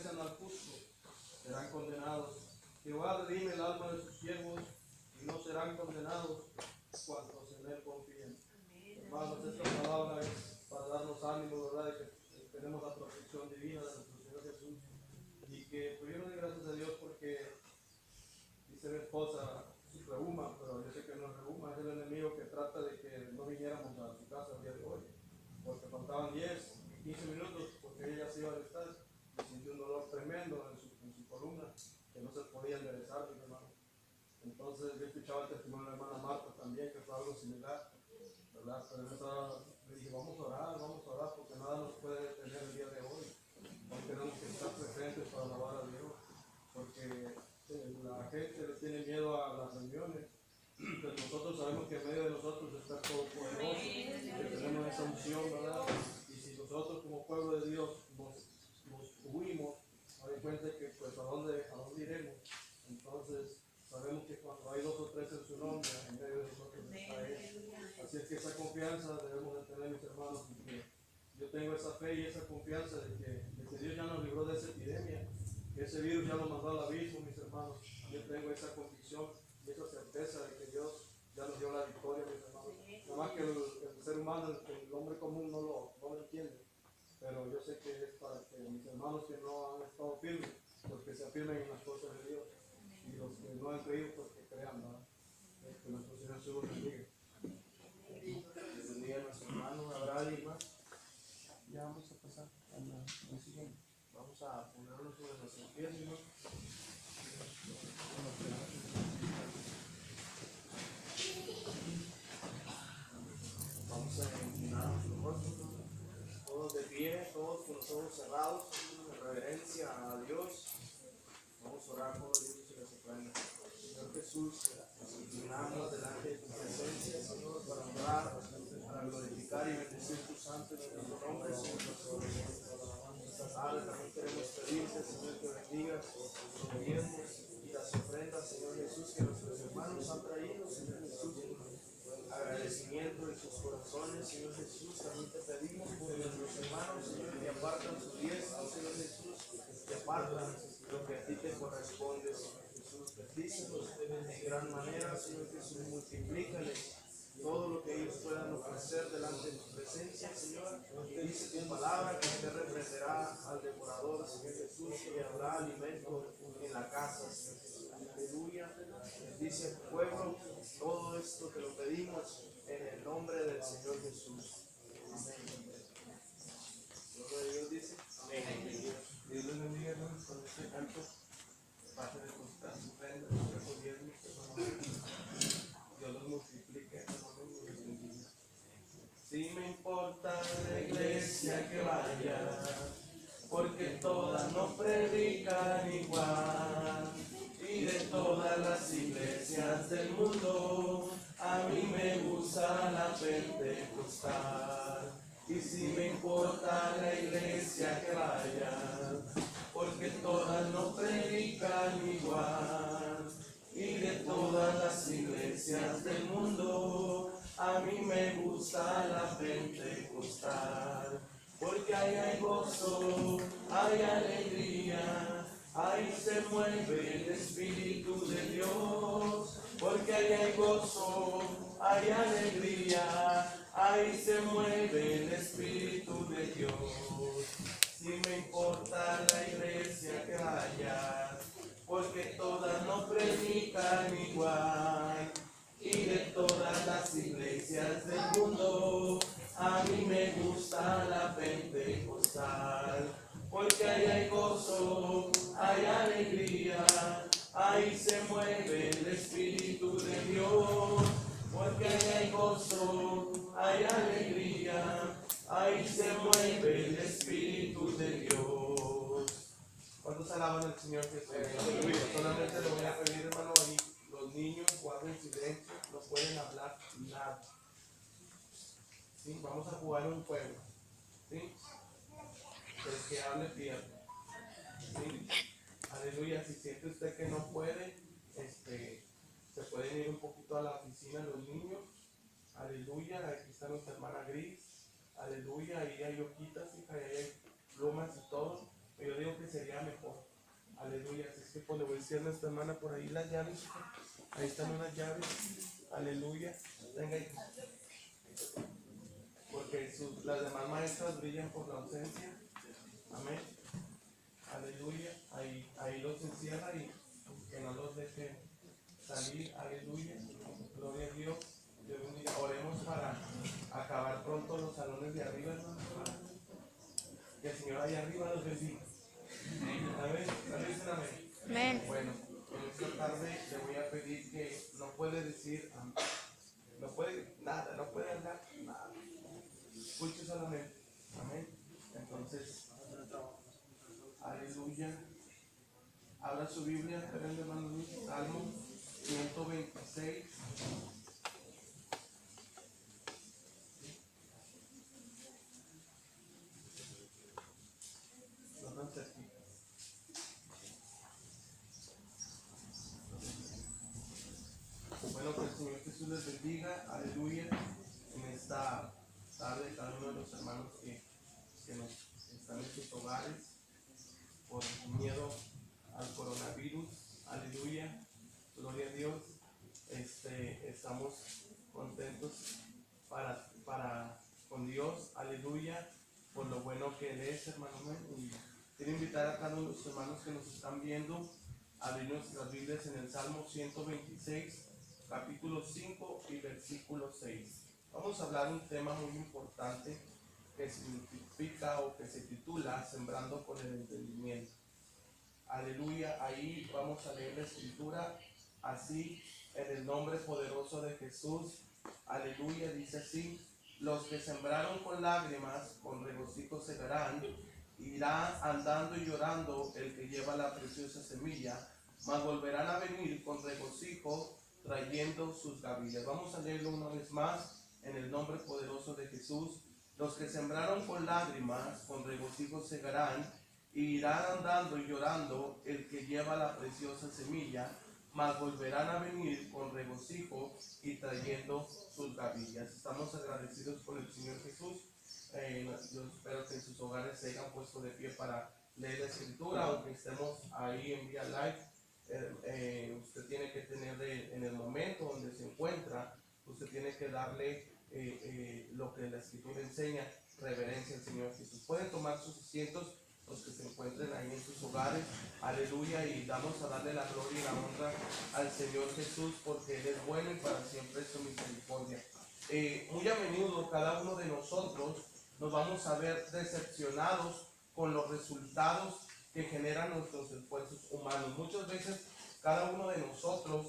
desprecian al justo serán condenados. Jehová redime el alma de sus siervos y no serán condenados cuantos en él confían. Hermanos, esta palabra es para darnos ánimo, ¿verdad? De que tenemos la protección divina de nuestro Señor Jesús. Y que pues yo le doy gracias a Dios porque dice mi esposa, reúma, pero yo sé que no es reúma, es el enemigo que trata de que no viniéramos a su casa el día de hoy. Porque faltaban 10, 15 minutos, porque ella se iba a estar y sintió un dolor tremendo en su columna, que no se podía enderezar, mi hermano. Entonces yo escuchaba el testimonio de la hermana Marta también, que fue algo similar, ¿verdad? Pero le dije, vamos a orar, porque nada nos puede detener el día de hoy. Hoy tenemos que estar presentes para alabar a Dios, porque la gente le tiene miedo a las reuniones, pero nosotros sabemos que en medio de nosotros está todo poderoso, que tenemos esa unción, ¿verdad? Y si nosotros como pueblo de Dios nos huimos, a dar cuenta que pues a dónde iremos. Entonces sabemos que cuando hay 2 o 3 en su nombre, en medio de nosotros está Él. Así es que esa confianza debemos de tener, mis hermanos, porque yo tengo esa fe y esa confianza de que Dios ya nos libró de esa epidemia, que ese virus ya nos mandó al abismo, mis hermanos. Yo tengo esa convicción y esa certeza de que Dios ya nos dio la victoria, mis hermanos. Nada más que el ser humano, el hombre común no lo entiende, pero yo sé que es para que mis hermanos que no han estado firmes, los que se afirmen en las cosas de Dios, y los que no han creído, pues que crean, ¿verdad? Que nuestro Señor Jesús los bendiga. Les bendiga a nuestros hermanos. ¿Habrá alguien más? Ya vamos a pasar a la siguiente. Vamos a ponernos sobre nuestros pies, ¿no? Vamos a inclinar nuestros rostros, todos de pie, todos con los ojos cerrados, en reverencia a Dios. Vamos a orar por Dios y les sorprenda. Señor Jesús, nos inclinamos delante de tu presencia, Señor, para honrar, para glorificar y bendecir tu santo y bendito nombre, Señor. Esta tarde también queremos pedirte, Señor, que bendigas los diezmos y las ofrendas, Señor Jesús, que nuestros hermanos han traído, Señor Jesús. Agradecimiento en sus corazones, Señor Jesús. También te pedimos por nuestros hermanos, Señor, que apartan su diezmo, Señor Jesús, que apartan lo que a ti te corresponde, Señor Jesús. Bendícelos en gran manera, Señor Jesús. Multiplícales todo lo que ellos puedan ofrecer delante de tu presencia, Señor. Dice tu palabra que usted reprenderá al devorador, Señor Jesús, y habrá alimento en la casa, Señor Jesús. Aleluya. Bendice a tu pueblo. Todo esto te lo pedimos en el nombre del Señor Jesús. Amén. Gloria a Dios, dice. Amén. Dios les bendiga, hermanos, con este canto. Pase de depositar su ofrenda, su gobierno, Dios los multiplique, hermanos, y los bendiga. Si me importa la iglesia que vaya, porque todas no predican igual, y de todas las iglesias del mundo, a mí me gusta la pentecostal. Y si me importa la iglesia que vaya, porque todas no predican igual, y de todas las iglesias del mundo, a mí me gusta la pentecostal. Porque ahí hay gozo, hay alegría, ahí se mueve el Espíritu de Dios. Porque ahí hay gozo, hay alegría, ahí se mueve el Espíritu de Dios. Si me importa la iglesia que haya, porque todas no predican igual, y de todas las iglesias del mundo, a mí me gusta la pentecostal. Porque ahí hay gozo, hay alegría, ahí se mueve el Espíritu de Dios. Porque ahí hay gozo, hay alegría, ahí se mueve el Espíritu de Dios. ¿Cuántos alaban al Señor Jesús? Solamente le voy a pedir, hermano, ahí los niños guarden silencio, no pueden hablar nada. ¿Sí? Vamos a jugar un juego. ¿Sí? El que hable pierde. ¿Sí? Aleluya. Si siente usted que no puede, se pueden ir un poquito a la oficina los niños. Aleluya. Aquí está nuestra hermana Gris. Aleluya. Ahí hay hojitas, hija, ahí hay plumas y todo. Pero yo digo que sería mejor le voy a decir a nuestra hermana por ahí las llaves. Ahí están unas llaves. Aleluya. Venga ahí. Porque las demás maestras brillan por la ausencia. Amén. Aleluya. Ahí los encierra y que no los deje salir. Aleluya. Gloria a Dios. Dios bendiga. Oremos para acabar pronto los salones de arriba, hermanos. Que el Señor allá arriba los bendiga. Amén. Amén. Amén. Bueno, en esta tarde le voy a pedir que no puede decir, no puede nada, no puede hablar nada. Escuche solamente. Amén. Entonces, aleluya. Abra su Biblia, esperen, hermanos míos, Salmo 126. Bueno, que el Señor Jesús les bendiga, aleluya, en esta tarde cada uno de los hermanos que nos están en sus hogares por miedo al coronavirus, aleluya, gloria a Dios, estamos contentos con Dios, aleluya, por lo bueno que Él es, hermano, y quiero invitar a cada uno de los hermanos que nos están viendo a abrir nuestras Biblias en el Salmo 126, capítulo 5 y versículo 6. Vamos a hablar de un tema muy importante que significa o que se titula Sembrando con el entendimiento. Aleluya, ahí vamos a leer la escritura así en el nombre poderoso de Jesús. Aleluya, dice así: los que sembraron con lágrimas, con regocijo segarán, irá andando y llorando el que lleva la preciosa semilla, mas volverán a venir con regocijo trayendo sus gavillas. Vamos a leerlo una vez más en el nombre poderoso de Jesús. Los que sembraron con lágrimas, con regocijo segarán, y irán andando y llorando el que lleva la preciosa semilla, mas volverán a venir con regocijo y trayendo sus gavillas. Estamos agradecidos por el Señor Jesús. Yo espero que en sus hogares se hayan puesto de pie para leer la escritura, aunque estemos ahí en vía live. Usted tiene que tener en el momento donde se encuentra, usted tiene que darle lo que la escritura enseña, reverencia al Señor Jesús. Pueden tomar sus asientos los que se encuentren ahí en sus hogares, aleluya, y vamos a darle la gloria y la honra al Señor Jesús, porque Él es bueno y para siempre es su misericordia. Muy a menudo cada uno de nosotros nos vamos a ver decepcionados con los resultados que generan nuestros esfuerzos humanos. Muchas veces cada uno de nosotros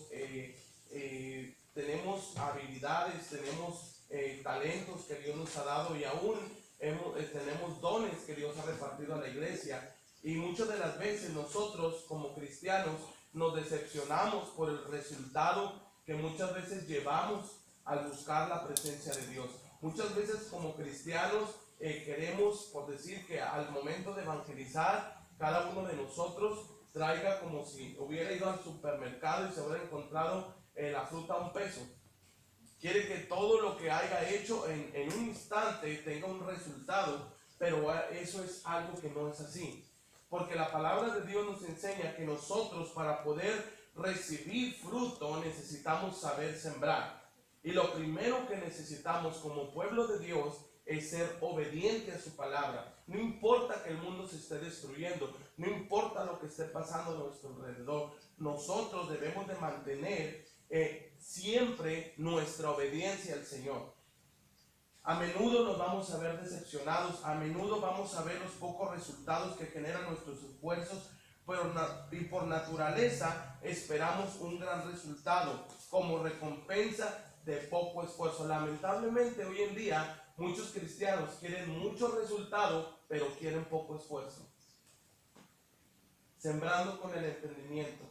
tenemos habilidades, tenemos talentos que Dios nos ha dado y aún tenemos dones que Dios ha repartido a la iglesia, y muchas de las veces nosotros como cristianos nos decepcionamos por el resultado que muchas veces llevamos al buscar la presencia de Dios. Muchas veces como cristianos queremos, por decir, que al momento de evangelizar cada uno de nosotros traiga como si hubiera ido al supermercado y se hubiera encontrado la fruta a $1. Quiere que todo lo que haya hecho en un instante tenga un resultado, pero eso es algo que no es así. Porque la palabra de Dios nos enseña que nosotros, para poder recibir fruto, necesitamos saber sembrar. Y lo primero que necesitamos como pueblo de Dios es ser obediente a su palabra. No importa que el mundo se esté destruyendo, no importa lo que esté pasando a nuestro alrededor, nosotros debemos de mantener siempre nuestra obediencia al Señor. A menudo nos vamos a ver decepcionados, a menudo vamos a ver los pocos resultados que generan nuestros esfuerzos, y por naturaleza esperamos un gran resultado como recompensa de poco esfuerzo. Lamentablemente hoy en día muchos cristianos quieren mucho resultado, pero quieren poco esfuerzo. Sembrando con el entendimiento.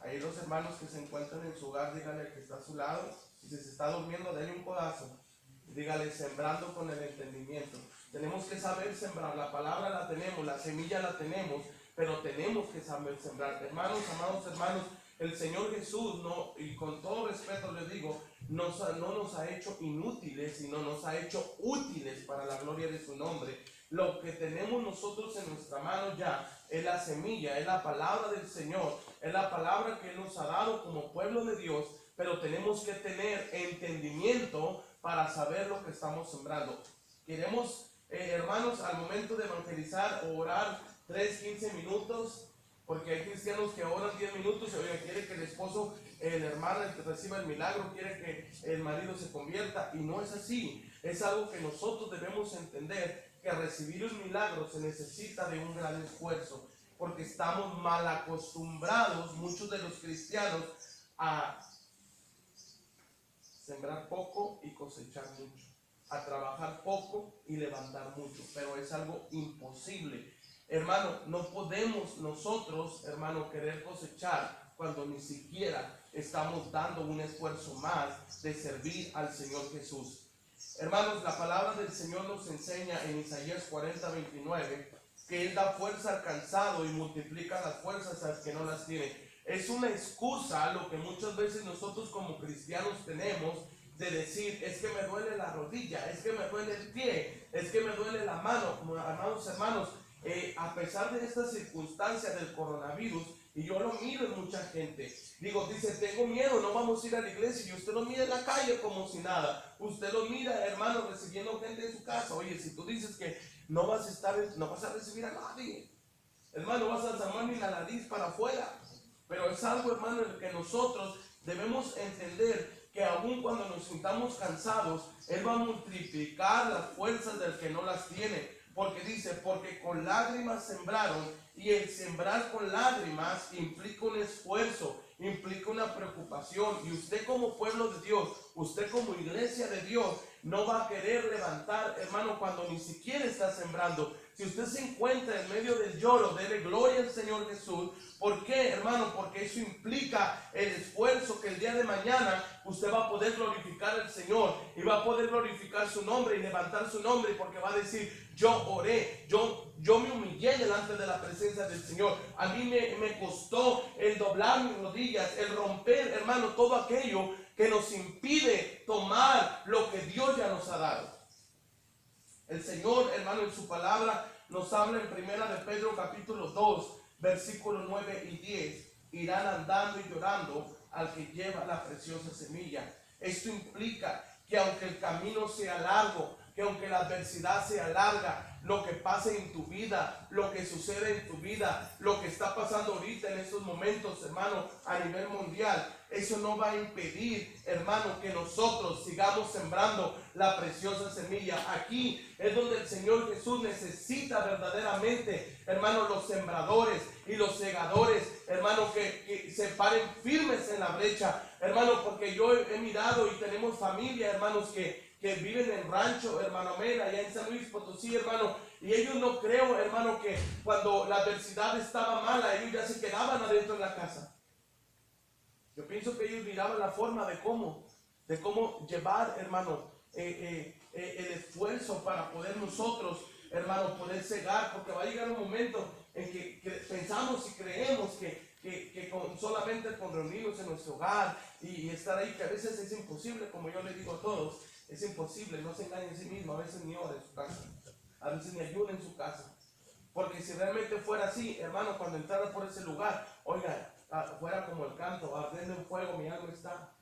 Ahí los hermanos que se encuentran en su hogar, díganle al que está a su lado, y si se está durmiendo, denle un codazo. Dígale: sembrando con el entendimiento. Tenemos que saber sembrar. La palabra la tenemos, la semilla la tenemos, pero tenemos que saber sembrar. Hermanos, amados hermanos, el Señor Jesús, y con todo respeto les digo, no nos ha hecho inútiles, sino nos ha hecho útiles para la gloria de su nombre. Lo que tenemos nosotros en nuestra mano ya es la semilla, es la palabra del Señor, es la palabra que Él nos ha dado como pueblo de Dios, pero tenemos que tener entendimiento para saber lo que estamos sembrando. Queremos, hermanos, al momento de evangelizar o orar 3-15 minutos, porque hay cristianos que oran 10 minutos y oye, quiere que el esposo, el hermano reciba el milagro, quiere que el marido se convierta, y no es así. Es algo que nosotros debemos entender, que recibir un milagro se necesita de un gran esfuerzo, porque estamos mal acostumbrados, muchos de los cristianos, a sembrar poco y cosechar mucho, a trabajar poco y levantar mucho, pero es algo imposible. Hermano, no podemos nosotros, hermano, querer cosechar cuando ni siquiera estamos dando un esfuerzo más de servir al Señor Jesús. Hermanos, la palabra del Señor nos enseña en Isaías 40:29 que Él da fuerza al cansado y multiplica las fuerzas al que no las tiene. Es una excusa lo que muchas veces nosotros como cristianos tenemos de decir, es que me duele la rodilla, es que me duele el pie, es que me duele la mano. Amados hermanos, a pesar de esta circunstancia del coronavirus, y yo lo miro en mucha gente, dice, tengo miedo, no vamos a ir a la iglesia, y usted lo mira en la calle como si nada, usted lo mira, hermano, recibiendo gente en su casa. Oye, si tú dices que no vas a recibir a nadie, hermano, vas a llamar ni la nariz para afuera, pero es algo, hermano, en el que nosotros debemos entender que aun cuando nos sintamos cansados, Él va a multiplicar las fuerzas del que no las tiene. Porque dice, porque con lágrimas sembraron, y el sembrar con lágrimas implica un esfuerzo, implica una preocupación, y usted como pueblo de Dios, usted como iglesia de Dios, no va a querer levantar, hermano, cuando ni siquiera está sembrando. Si usted se encuentra en medio del lloro, dele gloria al Señor Jesús. ¿Por qué, hermano? Porque eso implica el esfuerzo que el día de mañana usted va a poder glorificar al Señor y va a poder glorificar su nombre y levantar su nombre, porque va a decir, yo oré, yo me humillé delante de la presencia del Señor. A mí me costó el doblar mis rodillas, el romper, hermano, todo aquello que nos impide tomar lo que Dios ya nos ha dado. El Señor, hermano, en su palabra nos habla en primera de Pedro capítulo 2, versículos 9 y 10. Irán andando y llorando al que lleva la preciosa semilla. Esto implica que aunque el camino sea largo, que aunque la adversidad sea larga, lo que pase en tu vida, lo que sucede en tu vida, lo que está pasando ahorita en estos momentos, hermano, a nivel mundial, eso no va a impedir, hermano, que nosotros sigamos sembrando la preciosa semilla. Aquí es donde el Señor Jesús necesita verdaderamente, hermano, los sembradores y los segadores, hermano, que se paren firmes en la brecha, hermano, porque yo he mirado y tenemos familia, hermanos, que viven en rancho, hermano Mena, allá en San Luis Potosí, hermano, y ellos no creo, hermano, que cuando la adversidad estaba mala, ellos ya se quedaban adentro de la casa. Yo pienso que ellos miraban la forma de cómo llevar, hermano, el esfuerzo para poder nosotros, hermano, poder cegar, porque va a llegar un momento en que pensamos y creemos que solamente con reunirnos en nuestro hogar y estar ahí, que a veces es imposible, como yo le digo a todos, es imposible, no se engañe a sí mismo, a veces ni ora en su casa, a veces ni ayuna en su casa, porque si realmente fuera así, hermano, cuando entrara por ese lugar, oiga, fuera como el canto, ardiendo en fuego mi alma está,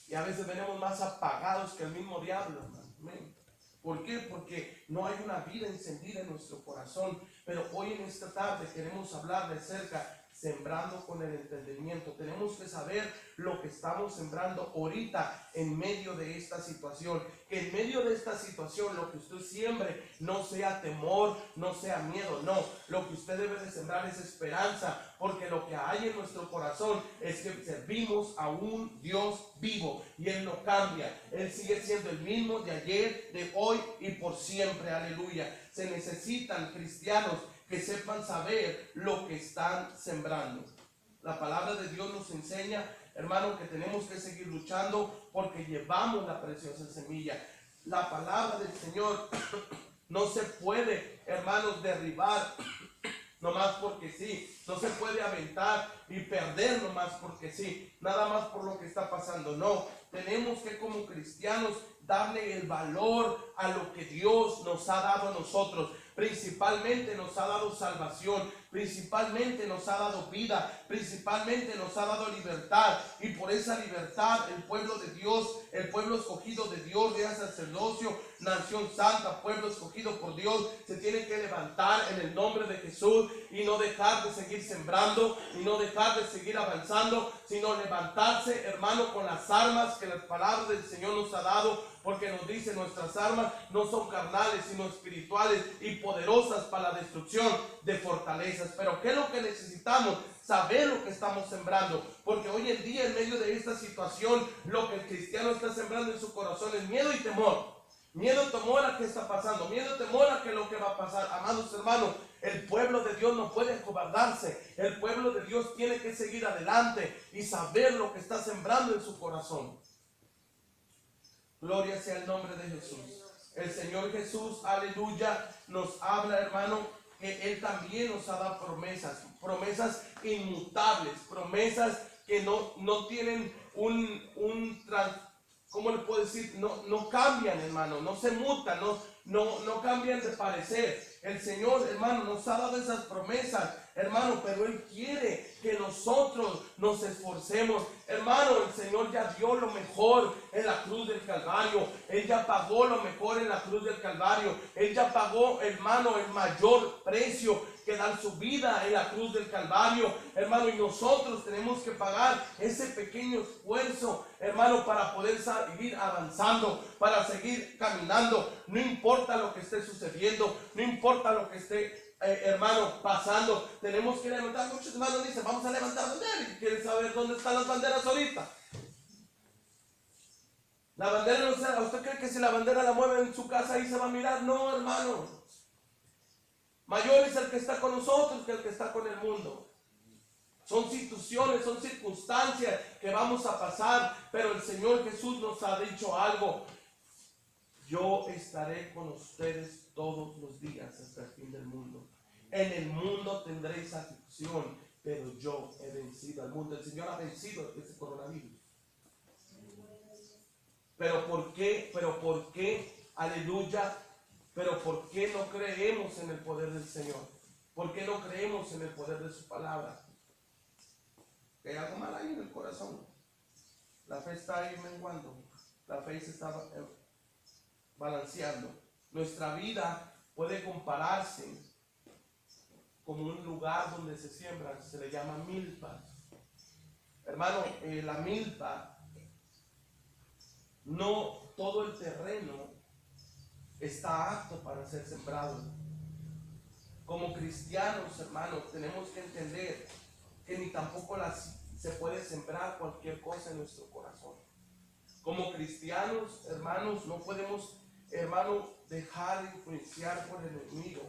y a veces venimos más apagados que el mismo diablo, amén. ¿Por qué? Porque no hay una vida encendida en nuestro corazón, pero hoy en esta tarde queremos hablar de cerca, sembrando con el entendimiento. Tenemos que saber lo que estamos sembrando ahorita en medio de esta situación. Que en medio de esta situación lo que usted siembre no sea temor, no sea miedo, no. Lo que usted debe de sembrar es esperanza, porque lo que hay en nuestro corazón es que servimos a un Dios vivo y Él no cambia. Él sigue siendo el mismo de ayer, de hoy y por siempre. Aleluya. Se necesitan cristianos que sepan saber lo que están sembrando. La palabra de Dios nos enseña, hermano, que tenemos que seguir luchando porque llevamos la preciosa semilla. La palabra del Señor no se puede, hermanos, derribar nomás porque sí. No se puede aventar y perder nomás porque sí. Nada más por lo que está pasando. No, tenemos que como cristianos darle el valor a lo que Dios nos ha dado a nosotros. principalmente nos ha dado salvación, principalmente nos ha dado vida, principalmente nos ha dado libertad. Y por esa libertad el pueblo de Dios, el pueblo escogido de Dios, de sacerdocio, nación santa, pueblo escogido por Dios, se tiene que levantar en el nombre de Jesús y no dejar de seguir sembrando y no dejar de seguir avanzando, sino levantarse, hermano, con las armas que la palabra del Señor nos ha dado, porque nos dice: nuestras armas no son carnales, sino espirituales y poderosas para la destrucción de fortalezas. Pero ¿qué es lo que necesitamos? Saber lo que estamos sembrando, porque hoy en día, en medio de esta situación, lo que el cristiano está sembrando en su corazón es miedo y temor. Miedo y temor a qué está pasando, miedo y temor a qué es lo que va a pasar. Amados hermanos, el pueblo de Dios no puede acobardarse. El pueblo de Dios tiene que seguir adelante y saber lo que está sembrando en su corazón. Gloria sea el nombre de Jesús. El Señor Jesús, aleluya, nos habla, hermano, que Él también nos ha dado promesas, promesas inmutables, promesas que no tienen ¿cómo le puedo decir? No cambian, hermano, no se mutan, no cambian de parecer. El Señor, hermano, nos ha dado esas promesas, hermano, pero Él quiere que nosotros nos esforcemos. Hermano, el Señor ya dio lo mejor en la cruz del Calvario. Él ya pagó lo mejor en la cruz del Calvario. Él ya pagó, hermano, el mayor precio, que dan su vida en la cruz del Calvario, hermano, y nosotros tenemos que pagar ese pequeño esfuerzo, hermano, para poder seguir avanzando, para seguir caminando. No importa lo que esté sucediendo, no importa lo que esté, hermano, pasando, tenemos que levantar. Muchos hermanos dicen: vamos a levantar banderas. ¿Quieren saber dónde están las banderas ahorita? La bandera, no sé, ¿usted cree que si la bandera la mueve en su casa ahí se va a mirar? No, hermano. Mayor es el que está con nosotros que el que está con el mundo. Son situaciones, son circunstancias que vamos a pasar, pero el Señor Jesús nos ha dicho algo: yo estaré con ustedes todos los días hasta el fin del mundo. En el mundo tendréis aflicción, pero yo he vencido al mundo. El Señor ha vencido ese coronavirus. ¿Pero por qué? Aleluya. Pero ¿por qué no creemos en el poder del Señor? ¿Por qué no creemos en el poder de su palabra? Que hay algo mal ahí en el corazón. La fe está ahí menguando. La fe se está balanceando. Nuestra vida puede compararse como un lugar donde se siembra. Se le llama milpa. Hermano, la milpa, no todo el terreno está apto para ser sembrado. Como cristianos, hermanos, tenemos que entender que ni tampoco se puede sembrar cualquier cosa en nuestro corazón. Como cristianos, hermanos, no podemos, hermano, dejar de influenciar por el enemigo.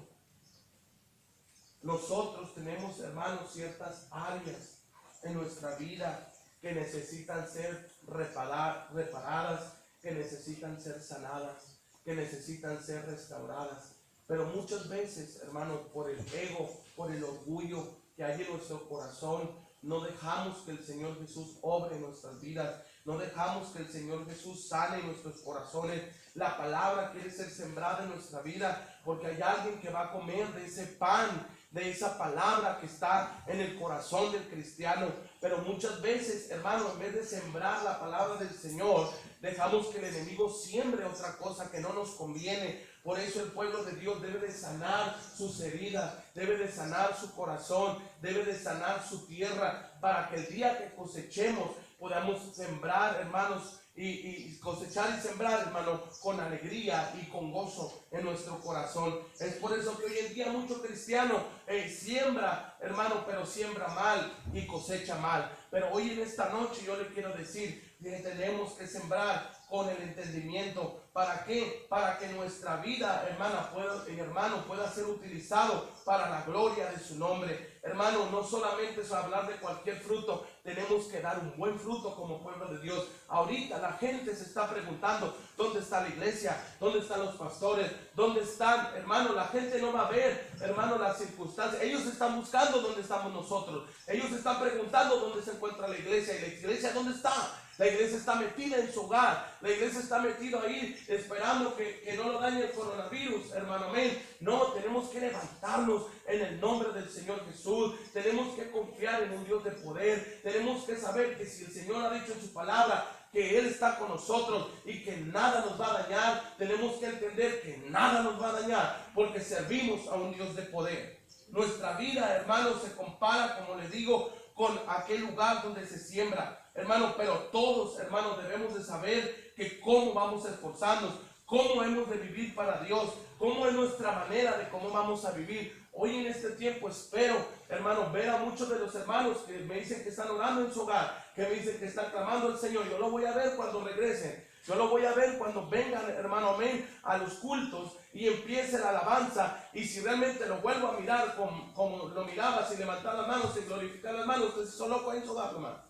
Nosotros tenemos, hermanos, ciertas áreas en nuestra vida que necesitan ser reparadas, que necesitan ser sanadas, que necesitan ser restauradas. Pero muchas veces, hermano, por el ego, por el orgullo que hay en nuestro corazón, no dejamos que el Señor Jesús obre en nuestras vidas. No dejamos que el Señor Jesús sane nuestros corazones. La palabra quiere ser sembrada en nuestra vida, porque hay alguien que va a comer de ese pan, de esa palabra que está en el corazón del cristiano. Pero muchas veces, hermano, en vez de sembrar la palabra del Señor, dejamos que el enemigo siembre otra cosa que no nos conviene. Por eso el pueblo de Dios debe de sanar sus heridas, debe de sanar su corazón, debe de sanar su tierra, para que el día que cosechemos podamos sembrar, hermanos, y cosechar y sembrar, hermano, con alegría y con gozo en nuestro corazón. Es por eso que hoy en día mucho cristiano siembra, hermano, pero siembra mal y cosecha mal. Pero hoy en esta noche yo le quiero decir que tenemos que sembrar con el entendimiento. ¿Para qué? Para que nuestra vida, hermano, pueda ser utilizado para la gloria de su nombre. Hermano, no solamente es hablar de cualquier fruto, tenemos que dar un buen fruto como pueblo de Dios. Ahorita la gente se está preguntando: ¿dónde está la iglesia? ¿Dónde están los pastores? ¿Dónde están? Hermano, la gente no va a ver, hermano, las circunstancias. Ellos están buscando dónde estamos nosotros. Ellos están preguntando dónde se encuentra la iglesia. ¿Y la iglesia dónde está? La iglesia está metida en su hogar. La iglesia está metida ahí esperando que no lo dañe el coronavirus, hermano, amén. No, tenemos que levantarnos en el nombre del Señor Jesús. Tenemos que confiar en un Dios de poder. Tenemos que saber que si el Señor ha dicho en su palabra que Él está con nosotros y que nada nos va a dañar, tenemos que entender que nada nos va a dañar porque servimos a un Dios de poder. Nuestra vida, hermanos, se compara, como les digo, con aquel lugar donde se siembra, hermanos, pero todos, hermanos, debemos de saber que cómo vamos a esforzarnos, cómo hemos de vivir para Dios, cómo es nuestra manera de cómo vamos a vivir. Hoy en este tiempo espero, hermanos, ver a muchos de los hermanos que me dicen que están orando en su hogar, que me dicen que están clamando al Señor. Yo lo voy a ver cuando regresen. Yo lo voy a ver cuando vengan, hermano, amén, a los cultos y empiece la alabanza. Y si realmente lo vuelvo a mirar como lo miraba, sin levantar las manos, sin glorificar las manos, usted se loco en su hogar, hermano.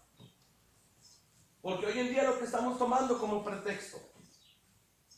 Porque hoy en día lo que estamos tomando como pretexto.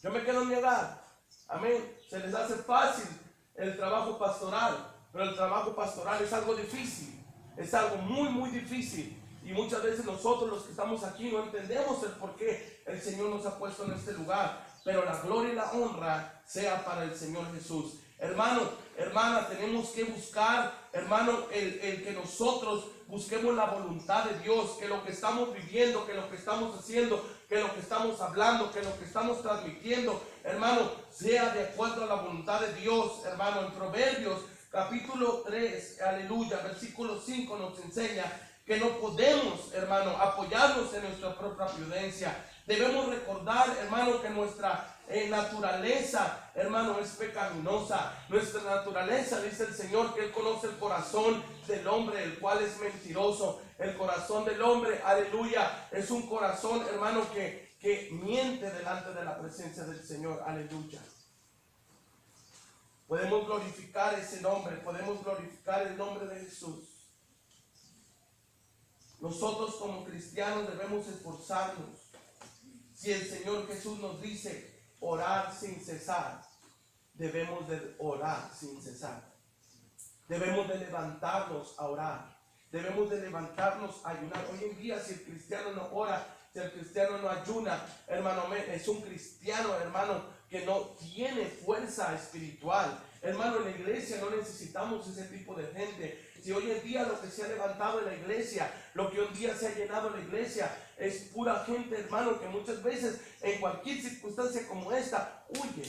Yo me quedo en mi hogar. Amén. Se les hace fácil el trabajo pastoral, pero el trabajo pastoral es algo difícil, es algo muy, muy difícil. Y muchas veces nosotros los que estamos aquí no entendemos el por qué el Señor nos ha puesto en este lugar. Pero la gloria y la honra sea para el Señor Jesús. Hermano, hermana, tenemos que buscar, hermano, el que nosotros busquemos la voluntad de Dios, que lo que estamos viviendo, que lo que estamos haciendo, que lo que estamos hablando, que lo que estamos transmitiendo, hermano, sea de acuerdo a la voluntad de Dios, hermano. En Proverbios capítulo 3, aleluya, versículo 5 nos enseña que no podemos, hermano, apoyarnos en nuestra propia prudencia. Debemos recordar, hermano, que nuestra naturaleza, hermano, es pecaminosa. Nuestra naturaleza, dice el Señor, que Él conoce el corazón del hombre, el cual es mentiroso. El corazón del hombre, aleluya, es un corazón, hermano, que miente delante de la presencia del Señor, aleluya. Podemos glorificar ese nombre, podemos glorificar el nombre de Jesús. Nosotros como cristianos debemos esforzarnos. Si el Señor Jesús nos dice orar sin cesar, debemos de orar sin cesar. Debemos de levantarnos a orar. Debemos de levantarnos a ayunar. Hoy en día, si el cristiano no ora, si el cristiano no ayuna, hermano, es un cristiano, hermano, que no tiene fuerza espiritual. Hermano, en la iglesia no necesitamos ese tipo de gente. Si hoy en día lo que se ha levantado en la iglesia, lo que hoy en día se ha llenado en la iglesia, es pura gente, hermano, que muchas veces en cualquier circunstancia como esta, huye.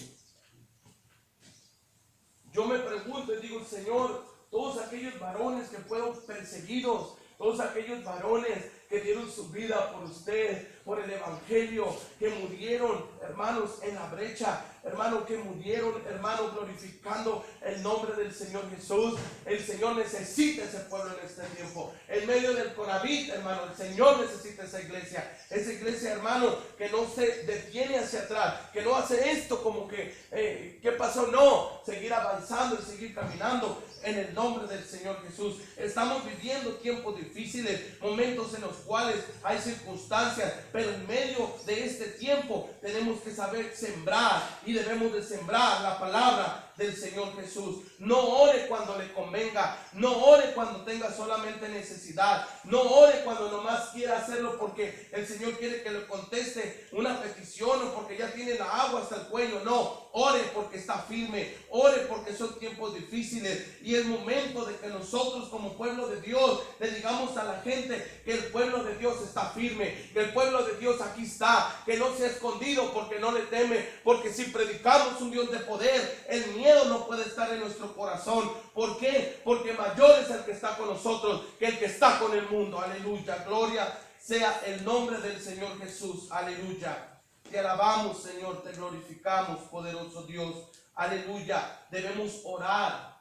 Yo me pregunto y digo, Señor, todos aquellos varones que fueron perseguidos, todos aquellos varones que dieron su vida por usted, por el evangelio, que murieron, hermanos, en la brecha, hermanos, que murieron, hermanos, glorificando el nombre del Señor Jesús. El Señor necesita ese pueblo en este tiempo. En medio del COVID, hermano, el Señor necesita esa iglesia, hermano, que no se detiene hacia atrás, que no hace esto como que, ¿qué pasó? No, seguir avanzando y seguir caminando en el nombre del Señor Jesús. Estamos viviendo tiempos difíciles, momentos en los cuales hay circunstancias, pero en medio de este tiempo tenemos que saber sembrar y debemos de sembrar la palabra del Señor Jesús. No ore cuando le convenga, no ore cuando tenga solamente necesidad, no ore cuando nomás quiera hacerlo porque el Señor quiere que le conteste una petición o porque ya tiene la agua hasta el cuello. No, ore porque está firme, ore porque son tiempos difíciles y es momento de que nosotros como pueblo de Dios le digamos a la gente que el pueblo de Dios está firme, que el pueblo de Dios aquí está, que no se ha escondido porque no le teme, porque si predicamos un Dios de poder, el miedo no puede estar en nuestro corazón. ¿Por qué? Porque mayor es el que está con nosotros que el que está con el mundo. Aleluya, gloria sea el nombre del Señor Jesús. Aleluya, te alabamos, Señor, te glorificamos, poderoso Dios. Aleluya, debemos orar,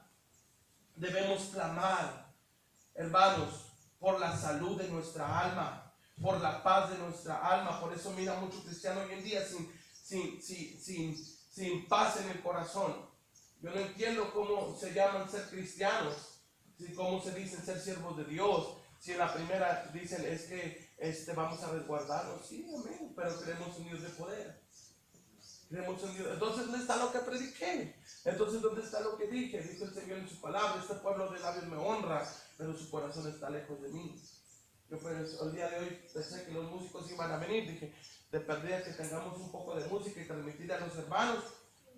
debemos clamar, hermanos, por la salud de nuestra alma, por la paz de nuestra alma. Por eso mira muchos cristianos hoy en día sin paz en el corazón. Yo no entiendo cómo se llaman ser cristianos, cómo se dicen ser siervos de Dios. Si en la primera dicen es que vamos a resguardarnos, sí, amén, pero creemos en Dios de poder. Creemos en Dios. Entonces, ¿dónde está lo que prediqué? Entonces, ¿dónde está lo que dije? Dijo el Señor en su palabra: este pueblo de labios me honra, pero su corazón está lejos de mí. Yo pues el día de hoy pensé que los músicos iban a venir, dije, de perdida que tengamos un poco de música y transmitir a los hermanos.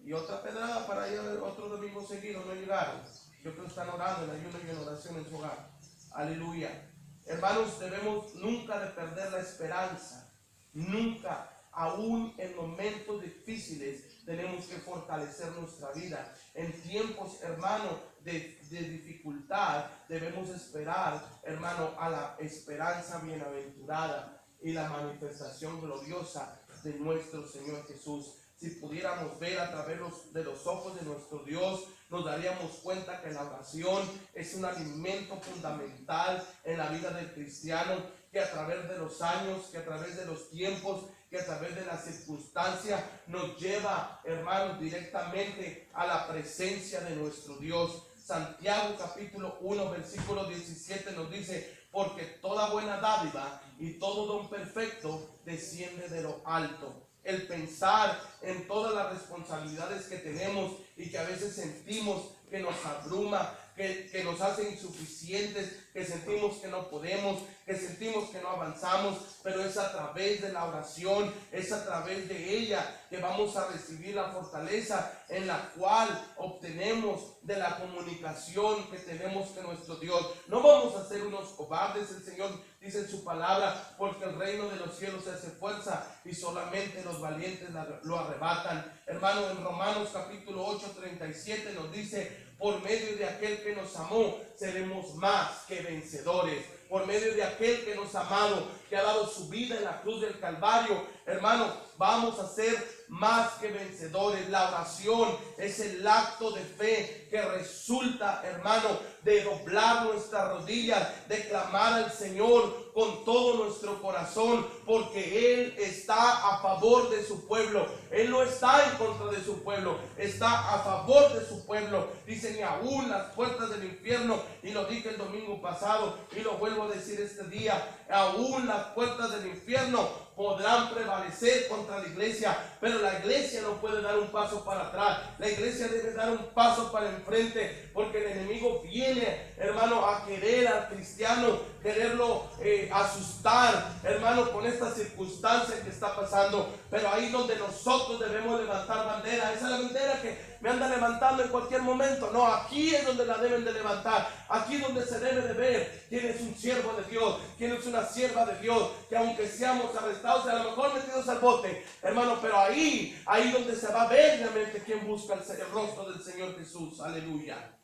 Y otra pedrada para ir otro domingo seguido, no llegaron. Yo creo que están orando en ayuno y en oración en su hogar. Aleluya. Hermanos, debemos nunca de perder la esperanza. Nunca, aún en momentos difíciles, tenemos que fortalecer nuestra vida. En tiempos, hermano, de dificultad, debemos esperar, hermano, a la esperanza bienaventurada y la manifestación gloriosa de nuestro Señor Jesús. Si pudiéramos ver a través de los ojos de nuestro Dios, nos daríamos cuenta que la oración es un alimento fundamental en la vida del cristiano, que a través de los años, que a través de los tiempos, que a través de las circunstancias nos lleva, hermanos, directamente a la presencia de nuestro Dios. Santiago capítulo 1 versículo 17 nos dice: porque toda buena dádiva y todo don perfecto desciende de lo alto. El pensar en todas las responsabilidades que tenemos y que a veces sentimos que nos abruma, que nos hace insuficientes, que sentimos que no podemos, que sentimos que no avanzamos, pero es a través de la oración, es a través de ella que vamos a recibir la fortaleza en la cual obtenemos de la comunicación que tenemos con nuestro Dios. No vamos a ser unos cobardes, el Señor dice en su palabra, porque el reino de los cielos se hace fuerza y solamente los valientes lo arrebatan. Hermano, en Romanos capítulo 8:37 nos dice: por medio de aquel que nos amó, seremos más que vencedores. Por medio de aquel que nos ha amado, que ha dado su vida en la cruz del Calvario, hermano, vamos a ser más que vencedores. La oración es el acto de fe que resulta, hermano, de doblar nuestras rodillas, de clamar al Señor con todo nuestro corazón, porque Él está a favor de su pueblo. Él no está en contra de su pueblo, está a favor de su pueblo. Dice: ni aún las puertas del infierno, y lo dije el domingo pasado y lo vuelvo a decir este día, aún las puertas del infierno podrán prevalecer contra la iglesia, pero la iglesia no puede dar un paso para atrás. La iglesia debe dar un paso para enfrente, porque el enemigo viene, hermano, a querer al cristiano, quererlo asustar, hermano, con esta circunstancia que está pasando. Pero ahí donde nosotros debemos levantar bandera, esa es la bandera que me anda levantando en cualquier momento. No, aquí es donde la deben de levantar. Aquí es donde se debe de ver quién es un siervo de Dios, quién es una sierva de Dios, que aunque seamos arrestados, a lo mejor metidos al bote, hermano, pero ahí donde se va a ver realmente quién busca el rostro del Señor Jesús. Aleluya.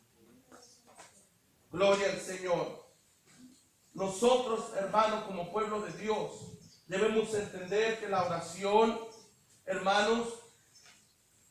Gloria al Señor. Nosotros, hermanos, como pueblo de Dios, debemos entender que la oración, hermanos,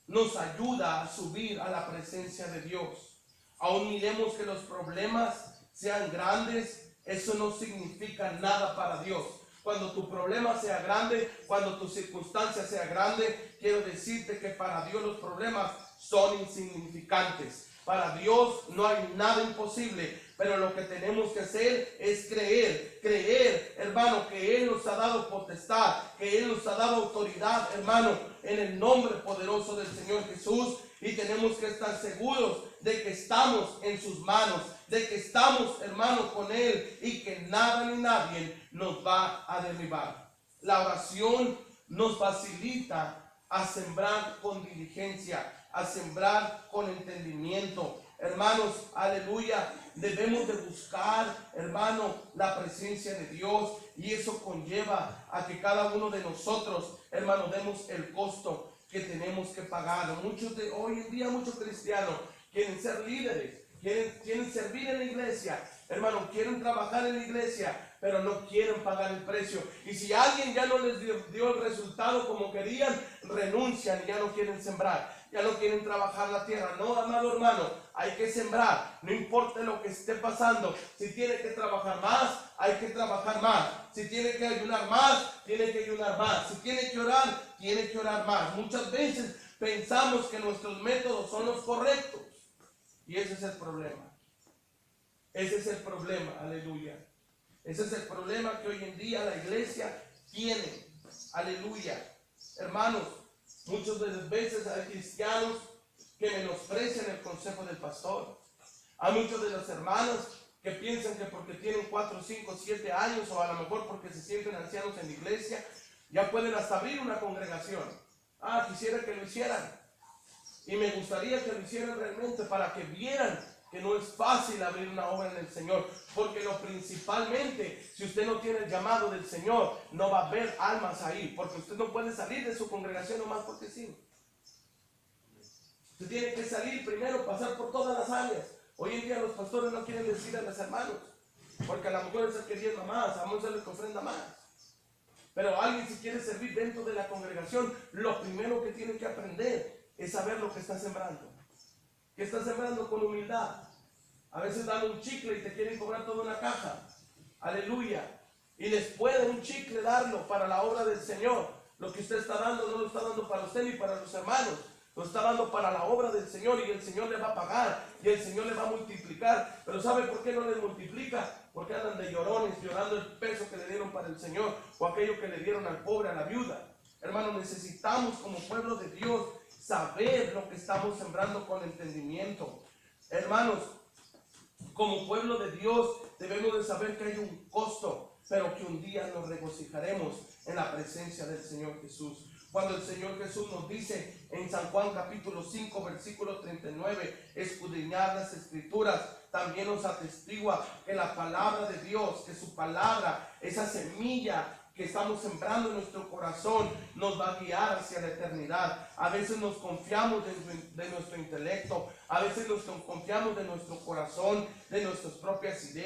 nos ayuda a subir a la presencia de Dios. Aún miremos que los problemas sean grandes, eso no significa nada para Dios. Cuando tu problema sea grande, cuando tu circunstancia sea grande, quiero decirte que para Dios los problemas son insignificantes. Para Dios no hay nada imposible, pero lo que tenemos que hacer es creer, hermano, que Él nos ha dado potestad, que Él nos ha dado autoridad, hermano, en el nombre poderoso del Señor Jesús. Y tenemos que estar seguros de que estamos en sus manos, de que estamos, hermano, con Él, y que nada ni nadie nos va a derribar. La oración nos facilita a sembrar con diligencia, a sembrar con entendimiento. Hermanos, aleluya, debemos de buscar, hermano, la presencia de Dios, y eso conlleva a que cada uno de nosotros, hermano, demos el costo que tenemos que pagar. Hoy en día muchos cristianos quieren ser líderes, quieren servir en la iglesia, hermano, quieren trabajar en la iglesia, pero no quieren pagar el precio. Y si alguien ya no les dio el resultado como querían, renuncian y ya no quieren sembrar, ya no quieren trabajar la tierra. No, amado hermano, hay que sembrar, no importa lo que esté pasando. Si tiene que trabajar más, hay que trabajar más. Si tiene que ayunar más, tiene que ayunar más. Si tiene que orar más. Muchas veces pensamos que nuestros métodos son los correctos, y ese es el problema. Ese es el problema, aleluya. Ese es el problema que hoy en día la iglesia tiene, aleluya. Hermanos, muchas de las veces hay cristianos que menosprecian el consejo del pastor. Hay muchos de los hermanos que piensan que porque tienen 4, 5, 7 años o a lo mejor porque se sienten ancianos en la iglesia, ya pueden hasta abrir una congregación. Quisiera que lo hicieran. Y me gustaría que lo hicieran realmente para que vieran que no es fácil abrir una obra en el Señor. Porque principalmente, si usted no tiene el llamado del Señor, no va a haber almas ahí. Porque usted no puede salir de su congregación nomás porque sí. Usted tiene que salir primero, pasar por todas las áreas. Hoy en día los pastores no quieren decir a los hermanos, porque a lo mejor es el que diezma más, a lo mejor es el que ofrenda más. Pero alguien, si quiere servir dentro de la congregación, lo primero que tiene que aprender es saber lo que está sembrando. Que está sembrando con humildad. A veces dan un chicle y te quieren cobrar toda una caja. Aleluya. Y les puede un chicle darlo para la obra del Señor. Lo que usted está dando no lo está dando para usted ni para los hermanos. Lo está dando para la obra del Señor, y el Señor le va a pagar y el Señor le va a multiplicar. Pero ¿sabe por qué no le multiplica? Porque andan de llorones, llorando el peso que le dieron para el Señor, o aquello que le dieron al pobre, a la viuda. Hermanos, necesitamos como pueblo de Dios saber lo que estamos sembrando con entendimiento. Hermanos, como pueblo de Dios debemos de saber que hay un costo, pero que un día nos regocijaremos en la presencia del Señor Jesús. Cuando el Señor Jesús nos dice en San Juan capítulo 5 versículo 39, escudriñad las escrituras, también nos atestigua que la palabra de Dios, que su palabra, esa semilla que estamos sembrando en nuestro corazón, nos va a guiar hacia la eternidad. A veces nos confiamos de nuestro intelecto, a veces nos confiamos de nuestro corazón, de nuestras propias ideas.